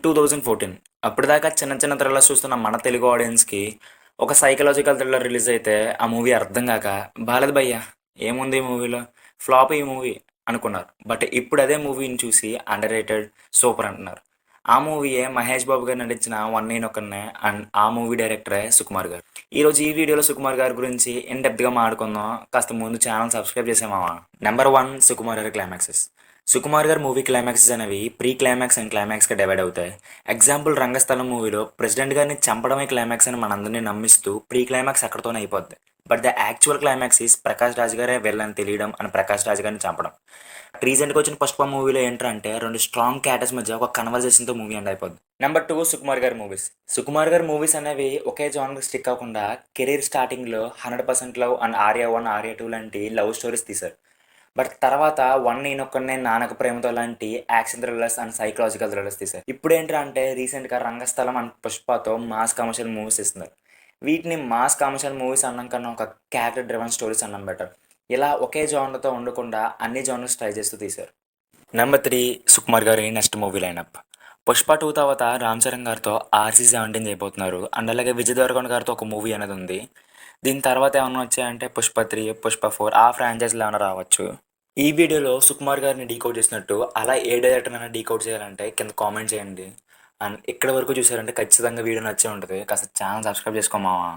2014 అప్పటిదాకా చిన్న చిన్న థ్రిల్లర్స్ చూస్తున్న మన తెలుగు ఆడియన్స్కి ఒక సైకలాజికల్ థ్రిల్లర్ రిలీజ్ అయితే ఆ మూవీ అర్థం కాక బాలేదు భయ్యా, ఏముంది ఈ మూవీలో, ఫ్లాప్ ఈ మూవీ అనుకున్నారు. బట్ ఇప్పుడు అదే మూవీని చూసి అండర్ రేటెడ్, సూపర్ అంటున్నారు. ఆ మూవీయే మహేష్ బాబు గారు నటించిన వన్ నేను ఒకనే, అండ్ ఆ మూవీ డైరెక్టరే సుకుమార్ గారు. ఈరోజు ఈ వీడియోలో సుకుమార్ గారి గురించి ఇన్ డెప్త్గా మాట్లాడుకుందాం. కాస్త ముందు ఛానల్ సబ్స్క్రైబ్ చేసామా. నెంబర్ 1, సుకుమార్ గారి క్లైమాక్సెస్. సుకుమార్ గారి మూవీ క్లైమాక్సెస్ అనేవి ప్రీ క్లైమాక్స్ అండ్ క్లైమాక్స్గా డివైడ్ అవుతాయి. ఎగ్జాంపుల్ రంగస్థలం మూవీలో ప్రెసిడెంట్ గారిని చంపడమే క్లైమాక్స్ అని మనందరినీ నమ్మిస్తూ ప్రీ క్లైమాక్స్ అక్కడితోనే అయిపోద్ది. But the actual climax is Prakash Raj గారే వెళ్ళని తెలియడం అని ప్రకాష్ రాజ్ గారిని చంపడం. రీసెంట్గా వచ్చిన పుష్ప మూవీలో ఏంటంటే రెండు స్ట్రాంగ్ క్యారెక్టర్స్ మధ్య ఒక కన్వర్జేషన్తో మూవీ ఎండ్ అయిపోద్ది. నెంబర్ 2, సుకుమార్ గారి మూవీస్. సుకుమార్ గారి మూవీస్ అనేవి ఒకే జానర్ స్టిక్ అవ్వకుండా కెరీర్ స్టార్టింగ్లో 100% లవ్ అండ్ ఆర్య 1, ఆర్య 2 లాంటి లవ్ స్టోరీస్ తీశారు. బట్ తర్వాత వన్ నేనొక్కడినే, నానక ప్రేమతో లాంటి action thrillers and psychological thrillers తీశారు. ఇప్పుడు ఏంటంటే రీసెంట్గా రంగస్థలం అండ్ పుష్పతో మాస్ కమర్షియల్ మూవీస్ ఇస్తున్నారు. వీటిని మాస్ కమర్షియల్ మూవీస్ అన్నం కన్నా ఒక క్యారెక్టర్ డ్రివెన్ స్టోరీస్ అన్నం బెటర్. ఇలా ఒకే జానర్తో ఉండకుండా అన్ని జానర్స్ ట్రై చేస్తూ తీశారు. నెంబర్ 3, సుకుమార్ గారి నెక్స్ట్ మూవీ లైనప్. పుష్ప 2 తర్వాత రామ్ చరణ్ గారితో RC-17 చేయబోతున్నారు. అండ్ అలాగే విజయ్ దేవరకొండ గారితో ఒక మూవీ అనేది ఉంది. దీని తర్వాత ఏమన్నా వచ్చాయంటే పుష్ప 3, పుష్ప 4 ఆ ఫ్రాంచైజీలో ఏమైనా రావచ్చు. ఈ వీడియోలో సుకుమార్ గారిని డీకోడ్ చేసినట్టు అలా ఏ డైరెక్టర్నైనా డీకోడ్ చేయాలంటే కింద కామెంట్ చేయండి. అండ్ ఇక్కడ వరకు చూసారంటే ఖచ్చితంగా వీడియో నచ్చే ఉంటుంది. కాస్త ఛానల్ సబ్స్క్రైబ్ చేసుకోమావా.